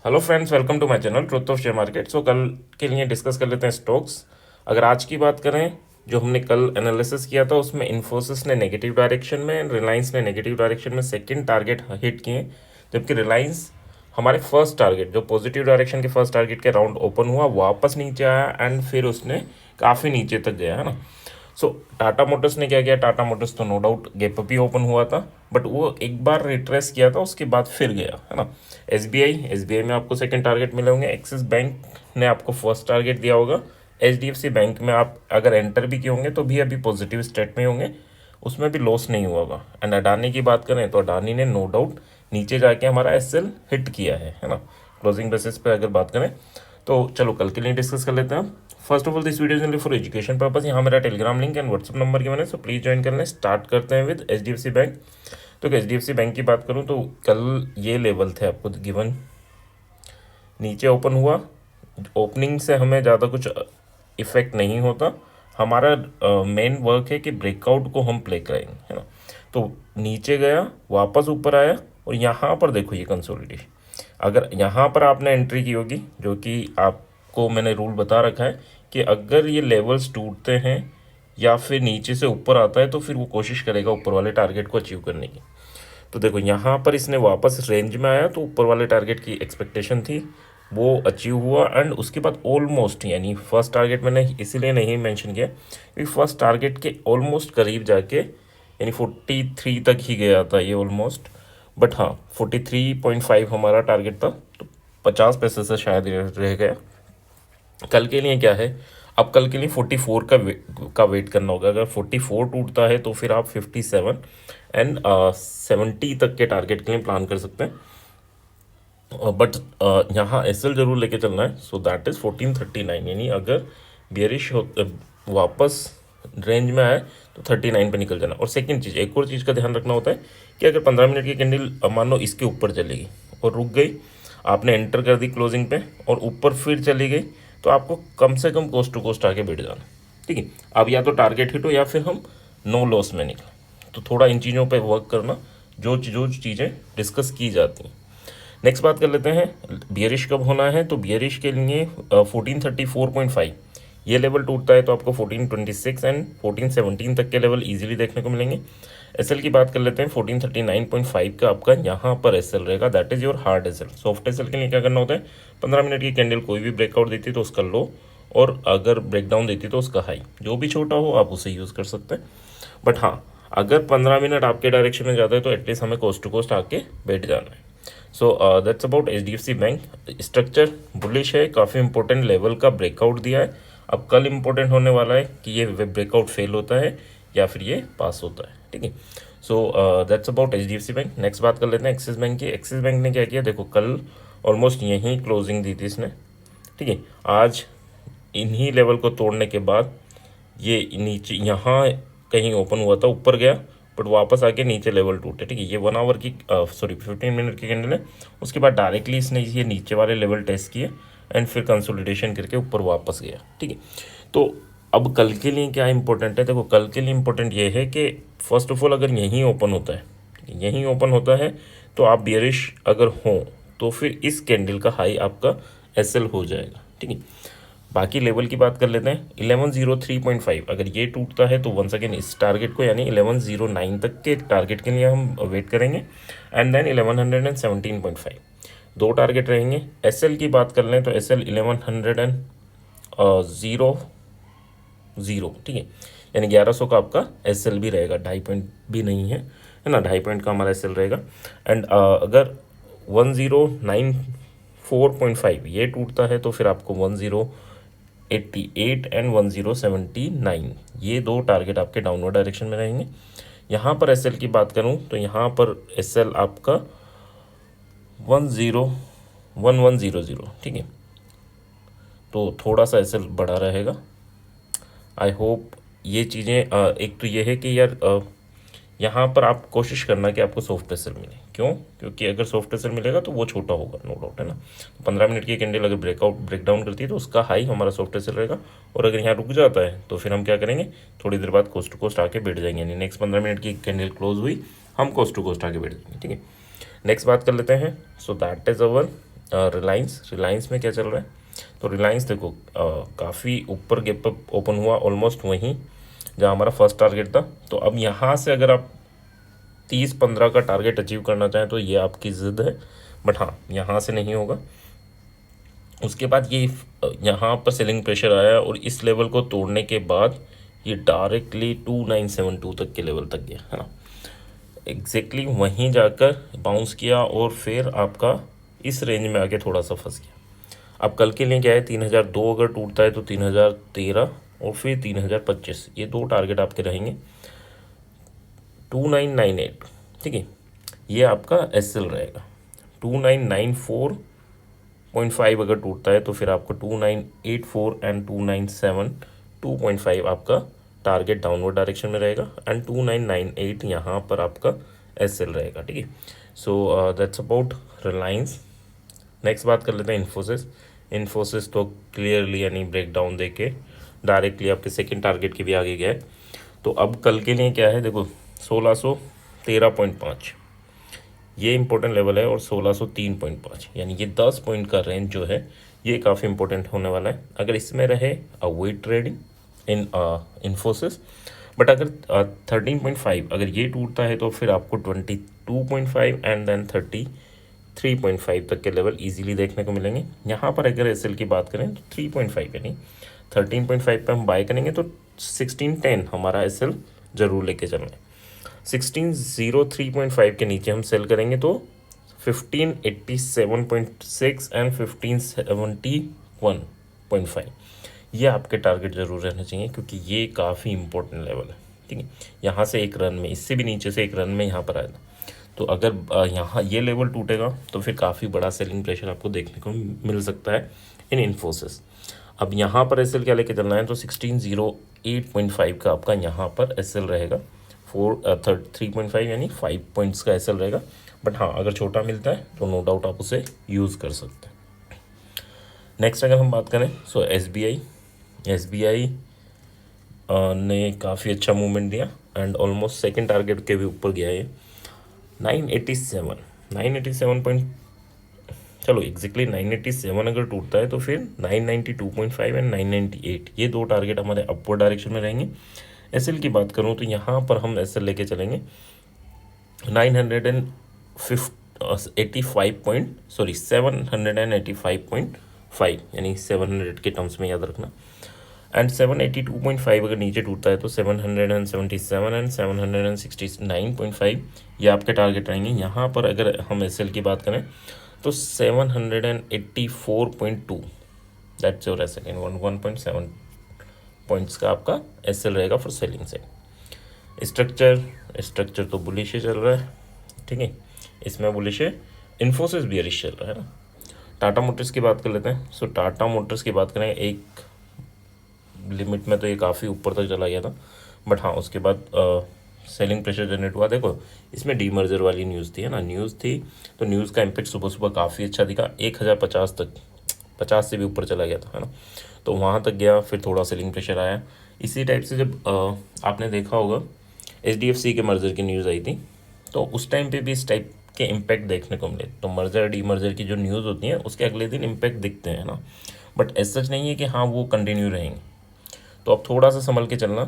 Hello friends, welcome to my channel truth of share market. So कल के लिए discuss कर लेते हैं स्टॉक्स। अगर आज की बात करें, जो हमने कल एनालिसिस किया था उसमें इन्फोसिस ने नेगेटिव डायरेक्शन में, रिलायंस ने नेगेटिव डायरेक्शन में सेकंड टारगेट हिट किए, जबकि रिलायंस हमारे फर्स्ट टारगेट जो पॉजिटिव डायरेक्शन के फर्स्ट टारगेट के राउंड ओपन हुआ, वापस नीचे आया एंड फिर उसने काफ़ी नीचे तक गया, है ना। सो टाटा मोटर्स ने क्या किया, टाटा मोटर्स तो नो डाउट गैप अप ही ओपन हुआ था, बट वो एक बार रिट्रेस किया था, उसके बाद फिर गया, है ना। एसबीआई में आपको सेकंड टारगेट मिले होंगे, एक्सिस बैंक ने आपको फर्स्ट टारगेट दिया होगा, एचडीएफसी बैंक में आप अगर एंटर भी किए होंगे तो भी अभी पॉजिटिव स्टेट में होंगे, उसमें भी लॉस नहीं हुआ होगा। एंड अडानी की बात करें तो अडानी ने नो डाउट नीचे जाके हमारा एसएल हिट किया है ना, क्लोजिंग बेसिस पे अगर बात करें तो। चलो कल के लिए डिस्कस कर लेते हैं। First of all this video is only for education purpose. यहाँ मेरा Telegram link and WhatsApp number के मैंने, सो प्लीज ज्वाइन कर लें। स्टार्ट करते हैं विद एचडीएफसी बैंक। तो एचडीएफसी बैंक की बात करूँ तो कल ये लेवल थे आपको गिवन, नीचे ओपन हुआ, ओपनिंग से हमें ज़्यादा कुछ इफेक्ट नहीं होता, हमारा मेन वर्क है कि ब्रेकआउट को हम प्ले करेंगे, है ना। तो नीचे गया, वापस ऊपर आया, और यहाँ पर देखो ये कंसोलिडेशन। अगर यहाँ पर आपने एंट्री की होगी, जो कि आपको मैंने रूल बता रखा है कि अगर ये लेवल्स टूटते हैं या फिर नीचे से ऊपर आता है तो फिर वो कोशिश करेगा ऊपर वाले टारगेट को अचीव करने की। तो देखो यहाँ पर इसने वापस रेंज में आया, तो ऊपर वाले टारगेट की एक्सपेक्टेशन थी, वो अचीव हुआ। एंड उसके बाद ऑलमोस्ट, यानी फर्स्ट टारगेट मैंने इसीलिए नहीं मेंशन किया क्योंकि फर्स्ट टारगेट के ऑलमोस्ट करीब जाके, यानी 43 तक ही गया था ये ऑलमोस्ट, बट हाँ 43.5 हमारा टारगेट था, तो 50 पैसे से शायद रह गया। कल के लिए क्या है, अब कल के लिए 44 का वेट करना होगा। अगर 44 टूटता है तो फिर आप 57 एंड 70 तक के टारगेट के लिए प्लान कर सकते हैं। बट यहाँ एसएल जरूर लेके चलना है, सो दैट इज़ 1439। यानी अगर बियरिश हो वापस रेंज में आए तो 39 पे निकल जाना। और सेकंड चीज़, एक और चीज़ का ध्यान रखना होता है कि अगर 15 मिनट की कैंडल मान लो इसके ऊपर चलेगी और रुक गई, आपने एंटर कर दी क्लोजिंग पे और ऊपर फिर चली गई, तो आपको कम से कम कोस्ट टू कोस्ट आके बैठ जाना, ठीक है। अब या तो टारगेट हिट हो या फिर हम नो लॉस में निकले, तो थोड़ा इन चीज़ों पे वर्क करना, जो चीज़ें डिस्कस की जाती हैं। नेक्स्ट बात कर लेते हैं, बियरिश कब होना है। तो बियरिश के लिए 1434.5 ये लेवल टूटता है तो आपको 1426 एंड 1417 तक के लेवल इजीली देखने को मिलेंगे। एसएल की बात कर लेते हैं, 1439.5 का आपका यहाँ पर एसएल रहेगा, that is your hard SL. Soft SL के लिए क्या करना होता है, 15 मिनट की कैंडल कोई भी ब्रेकआउट देती है तो उसका लो, और अगर ब्रेकडाउन देती तो उसका हाई, जो भी छोटा हो आप उसे यूज़ कर सकते हैं। बट हाँ, अगर 15 मिनट आपके डायरेक्शन में जाता है तो एटलीस्ट हमें कोस्ट टू कोस्ट आके बैठ जाना है। So that's about HDFC bank. Structure bullish है, काफ़ी इंपॉर्टेंट लेवल का ब्रेकआउट दिया है। अब कल इंपॉर्टेंट होने वाला है कि ये ब्रेकआउट फेल होता है या फिर ये पास होता है, ठीक है। So that's about HDFC bank. Next बात कर लेते हैं एक्सिस बैंक की। एक्सिस बैंक ने क्या किया, देखो कल ऑलमोस्ट यहीं क्लोजिंग दी थी इसने, ठीक है। आज इन्हीं लेवल को तोड़ने के बाद ये नीचे यहाँ कहीं ओपन हुआ था, ऊपर गया, बट वापस आके नीचे लेवल टूटे, ठीक है। ये 1 आवर की 15 मिनट की कैंडल है। उसके बाद डायरेक्टली इसने ये नीचे वाले लेवल टेस्ट किए एंड फिर कंसोलिडेशन करके ऊपर वापस गया, ठीक है। तो अब कल के लिए क्या इंपॉर्टेंट है, देखो कल के लिए इंपॉर्टेंट ये है कि फर्स्ट ऑफ ऑल अगर यहीं ओपन होता है, यहीं ओपन होता है तो आप बियरिश अगर हो तो फिर इस कैंडल का हाई आपका एसएल हो जाएगा, ठीक है। बाकी लेवल की बात कर लेते हैं, 1103.5 अगर ये टूटता है तो वंस अगेन इस टारगेट को, यानी 1109 तक के टारगेट के लिए हम वेट करेंगे। एंड देन 1117.5 दो टारगेट रहेंगे। एसएल की बात कर लें तो एसएल 1100, ठीक है, यानी 1100 का आपका एसएल भी रहेगा, 2.5 भी नहीं है ना, 2.5 का हमारा एसएल रहेगा। एंड अगर 1094.5 ये टूटता है तो फिर आपको 1088 एंड 1079 ये दो टारगेट आपके डाउनवर्ड डायरेक्शन में रहेंगे। यहाँ पर एसएल की बात करूँ तो यहाँ पर एसएल आपका 101100, ठीक है, तो थोड़ा सा एसएल बड़ा रहेगा। आई होप ये चीज़ें, एक तो ये है कि यार यहाँ पर आप कोशिश करना कि आपको सॉफ्ट एसएल मिले। क्यों? क्योंकि अगर सॉफ्ट एसएल मिलेगा तो वो छोटा होगा, नो डाउट, है ना। तो 15 मिनट की कैंडल अगर ब्रेकडाउन करती है तो उसका हाई हमारा सॉफ्ट एसएल रहेगा, और अगर यहाँ रुक जाता है तो फिर हम क्या करेंगे, थोड़ी देर बाद कोस्ट टू कोस्ट आके बैठ जाएंगे, यानी नेक्स्ट 15 मिनट की कैंडल क्लोज हुई, हम कोस्ट टू कोस्ट आके बैठ जाएंगे, ठीक है। नेक्स्ट बात कर लेते हैं, so that is our Reliance में क्या चल रहा है? तो रिलायंस देखो काफ़ी ऊपर गैप अप ओपन हुआ, ऑलमोस्ट वहीं जहाँ हमारा फर्स्ट टारगेट था। तो अब यहाँ से अगर आप 30-15 का टारगेट अचीव करना चाहें तो ये आपकी ज़िद है, बट हाँ यहाँ से नहीं होगा। उसके बाद ये यहाँ पर सेलिंग प्रेशर आया और इस लेवल को तोड़ने के बाद ये डायरेक्टली 2972 तक के लेवल तक गया, है ना। एग्जैक्टली वहीं जाकर बाउंस किया और फिर आपका इस रेंज में आके थोड़ा सा फंस गया। अब कल के लिए क्या है, 3002 अगर टूटता है तो 3013 और फिर 3025, ये दो टारगेट आपके रहेंगे। 2998, ठीक है, ये आपका एसएल रहेगा। 2994.5 अगर टूटता है तो फिर आपको 2984 एंड 297.5 आपका टारगेट डाउनवर्ड डायरेक्शन में रहेगा एंड 2998 यहाँ पर आपका एसएल रहेगा, ठीक है। So that's about Reliance. Next बात कर लेते हैं इन्फोसिस तो क्लियरली यानी ब्रेकडाउन देके डायरेक्टली आपके सेकंड टारगेट के भी आगे गया है। तो अब कल के लिए क्या है, देखो 1613.5 ये इंपॉर्टेंट लेवल है और 1603.5 यानी ये 10 पॉइंट का रेंज जो है ये काफ़ी इंपॉर्टेंट होने वाला है। अगर इसमें रहे avoid trading in Infosys, but अगर 13.5 अगर ये टूटता है तो फिर आपको 22.5 एंड देन 33.5 तक के लेवल इजीली देखने को मिलेंगे। यहाँ पर अगर एसएल की बात करें तो 3.5 यानी 13.5 पे हम बाय करेंगे तो 1610 हमारा एसएल ज़रूर लेके चलना है। 1603.5 के नीचे हम सेल करेंगे तो 1587.6 एंड 1571.5 ये आपके टारगेट ज़रूर रहने चाहिए क्योंकि ये काफ़ी इंपॉर्टेंट लेवल है, ठीक है। यहाँ से एक रन में, इससे भी नीचे से एक रन में यहाँ पर आएगा। तो अगर यहाँ ये लेवल टूटेगा तो फिर काफ़ी बड़ा सेलिंग प्रेशर आपको देखने को मिल सकता है इन इन्फोसिस। अब यहाँ पर एसएल क्या लेके चलना है तो 1608.5 का आपका यहाँ पर एसएल रहेगा। 3.5 यानी 5 पॉइंट्स का एसएल रहेगा, बट हाँ अगर छोटा मिलता है तो नो डाउट आप उसे यूज़ कर सकते हैं। नेक्स्ट अगर हम बात करें सो एसबीआई ने काफ़ी अच्छा मूवमेंट दिया एंड ऑलमोस्ट सेकंड टारगेट के भी ऊपर गया है 987 पॉइंट। चलो एग्जैक्टली 987 अगर टूटता है तो फिर 992.5 एंड 998 ये दो टारगेट हमारे अपवर्ड डायरेक्शन में रहेंगे। एसएल की बात करूँ तो यहाँ पर हम एसएल लेके चलेंगे 785.5 यानी 700 के टर्म्स में याद रखना। एंड 782.5 अगर नीचे टूटता है तो 777 एंड 769.5 ये आपके टारगेट रहेंगे। यहाँ पर अगर हम एसएल की बात करें तो 784.2 that's your SL in 1.7 points का आपका एसएल रहेगा फॉर सेलिंग से। स्ट्रक्चर तो बुलिश चल रहा है, ठीक है, इसमें बुलिश है। इन्फोसिस बियरिश चल रहा है ना। टाटा मोटर्स की बात कर लेते हैं। सो टाटा मोटर्स की बात करें एक लिमिट में तो ये काफ़ी ऊपर तक चला गया था, बट हाँ उसके बाद सेलिंग प्रेशर जनरेट हुआ। देखो इसमें डीमर्जर वाली न्यूज़ थी, है ना, न्यूज़ थी तो न्यूज़ का इम्पैक्ट सुबह सुबह काफ़ी अच्छा दिखा। 1050 तक, 50 से भी ऊपर चला गया था, है ना, तो वहाँ तक गया। फिर थोड़ा सेलिंग प्रेशर आया। इसी टाइप से जब आपने देखा होगा HDFC के मर्जर की न्यूज़ आई थी तो उस टाइम पे भी इस टाइप के इम्पैक्ट देखने को मिले। तो मर्जर डीमर्जर की जो न्यूज़ होती है उसके अगले दिन इम्पैक्ट दिखते हैं ना, बट ऐसा सच नहीं है कि हाँ वो कंटिन्यू रहेंगे। तो अब थोड़ा सा संभल के चलना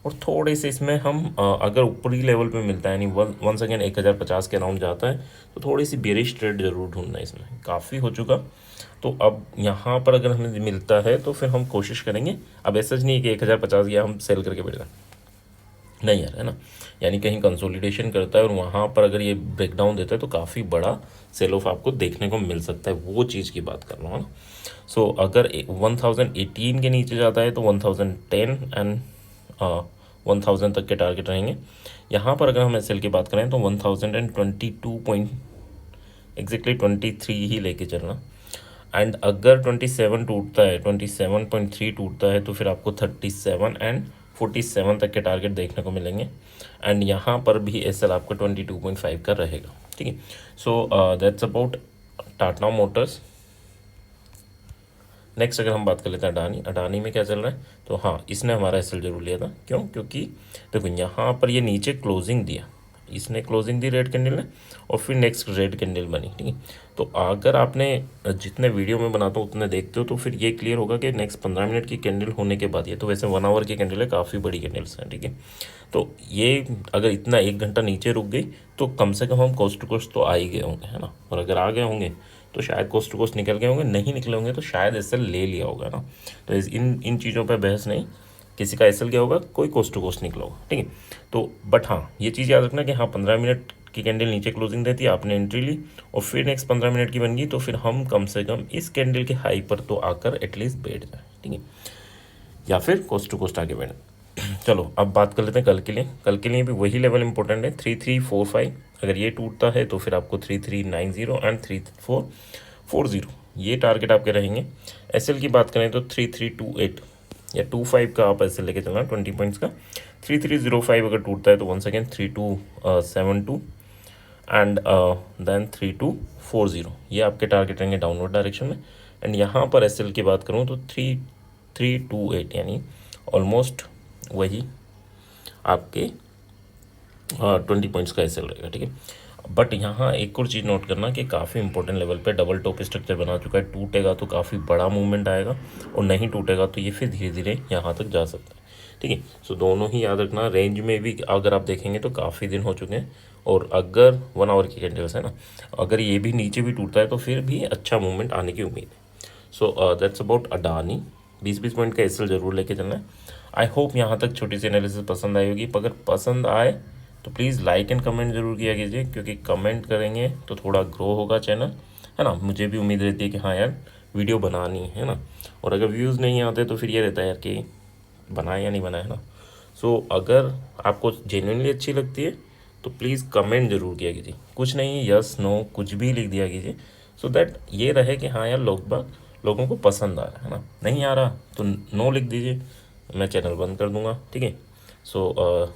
और थोड़े से इसमें हम अगर ऊपरी लेवल पे मिलता है यानी वंस अगेन 1050 के अराउंड जाता है तो थोड़ी सी बेरिश ट्रेड जरूर ढूंढना है। इसमें काफ़ी हो चुका, तो अब यहाँ पर अगर हमें मिलता है तो फिर हम कोशिश करेंगे। अब ऐसा नहीं है कि 1050 गया हम सेल करके बैठ जाए, नहीं यार, है ना, यानी कहीं कंसोलिडेशन करता है और वहाँ पर अगर ये ब्रेकडाउन देता है तो काफ़ी बड़ा सेल ऑफ आपको देखने को मिल सकता है, वो चीज़ की बात कर रहा हूँ ना। सो अगर 1018 के नीचे जाता है तो 1010 एंड 1000 तक के टारगेट रहेंगे। यहाँ पर अगर हम एसएल की बात करें तो 1022 पॉइंट एग्जैक्टली 23 ही लेके चलना। एंड अगर 27 टूटता है, 27.3 टूटता है तो फिर आपको 37 एंड 47 तक के टारगेट देखने को मिलेंगे। एंड यहाँ पर भी एसएल आपका 22.5 का रहेगा, ठीक है। So that's about Tata Motors. Next अगर हम बात कर लेते हैं अडानी में क्या चल रहा है तो हाँ इसने हमारा एसएल जरूर लिया था। क्यों? क्योंकि देखो यहाँ पर ये नीचे क्लोजिंग दिया इसने क्लोजिंग दी रेड कैंडल ने, और फिर नेक्स्ट रेड कैंडल बनी, ठीक है। तो अगर आपने जितने वीडियो में बनाता हूँ उतने देखते हो तो फिर ये क्लियर होगा कि नेक्स्ट 15 मिनट की कैंडल होने के बाद, ये तो वैसे 1 आवर की कैंडल है, काफ़ी बड़ी कैंडल्स हैं, ठीक है। तो ये अगर इतना 1 घंटा नीचे रुक गई तो कम से कम हम कोस्ट टू कोस्ट तो आ ही गए होंगे, है ना। और अगर आ गए होंगे तो शायद कोस्ट टू कोस्ट निकल गए होंगे, नहीं निकले होंगे तो शायद एसएल ले लिया होगा ना। तो इन इन चीज़ों पे बहस नहीं, किसी का एसएल क्या होगा, कोई कोस्ट टू कोस्ट निकला होगा, ठीक है। तो बट हाँ, ये चीज़ याद रखना कि हाँ 15 मिनट की कैंडल नीचे क्लोजिंग देती है, आपने एंट्री ली और फिर नेक्स्ट 15 मिनट की बन गई, तो फिर हम कम से कम इस कैंडल के हाई पर तो आकर एटलीस्ट बैठ जाए, ठीक है, या फिर कोस्ट टू कोस्ट आगे बढ़े। चलो अब बात कर लेते हैं कल के लिए। कल के लिए भी वही लेवल इंपॉर्टेंट है, 3345। अगर ये टूटता है तो फिर आपको 3390 एंड 3440 ये टारगेट आपके रहेंगे। एसएल की बात करें तो 3328 या 25 का आप एसएल लेके चलना 20 पॉइंट्स का। 3305 अगर टूटता है तो वंस अगेन 3272 एंड देन 3240 ये आपके टारगेट रहेंगे डाउनवर्ड डायरेक्शन में। एंड यहाँ पर एसएल की बात करूँ तो 3328 यानी ऑलमोस्ट वही आपके 20 पॉइंट्स का एसएल रहेगा, ठीक है। बट यहाँ एक और चीज़ नोट करना कि काफ़ी इंपॉर्टेंट लेवल पे डबल टॉप स्ट्रक्चर बना चुका है, टूटेगा तो काफ़ी बड़ा मूवमेंट आएगा और नहीं टूटेगा तो ये फिर धीरे धीरे यहाँ तक जा सकता है, ठीक है। सो दोनों ही याद रखना। रेंज में भी अगर आप देखेंगे तो काफ़ी दिन हो चुके हैं, और अगर 1 आवर की कैंडल्स है ना, अगर ये भी नीचे भी टूटता है तो फिर भी अच्छा मूवमेंट आने की उम्मीद है। So that's about Adani. 20-20 point का एसएल जरूर लेके चलना है। आई होप यहाँ तक छोटी सी एनालिसिस पसंद आई होगी। अगर पसंद आए तो प्लीज़ लाइक एंड कमेंट जरूर किया कीजिए, क्योंकि कमेंट करेंगे तो थोड़ा ग्रो होगा चैनल, है ना। मुझे भी उम्मीद रहती है कि हाँ यार वीडियो बनानी है ना। और अगर व्यूज़ नहीं आते तो फिर ये रहता है यार कि बनाए या नहीं बनाए, है ना। सो अगर आपको जेन्युइनली अच्छी लगती है तो प्लीज़ कमेंट जरूर किया कीजिए, कुछ नहीं यस नो कुछ भी लिख दिया कीजिए, सो दैट ये रहे कि हाँ यार लोगों को पसंद आ रहा है ना। नहीं आ रहा तो नो लिख दीजिए, मैं चैनल बंद कर दूंगा, ठीक है। सो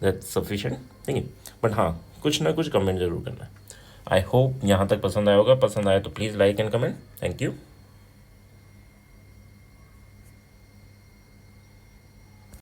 दैट्स सफिशेंट, ठीक है। बट हाँ कुछ ना कुछ कमेंट जरूर करना है। आई होप यहाँ तक पसंद आया होगा। पसंद आया तो please like and comment. Thank you.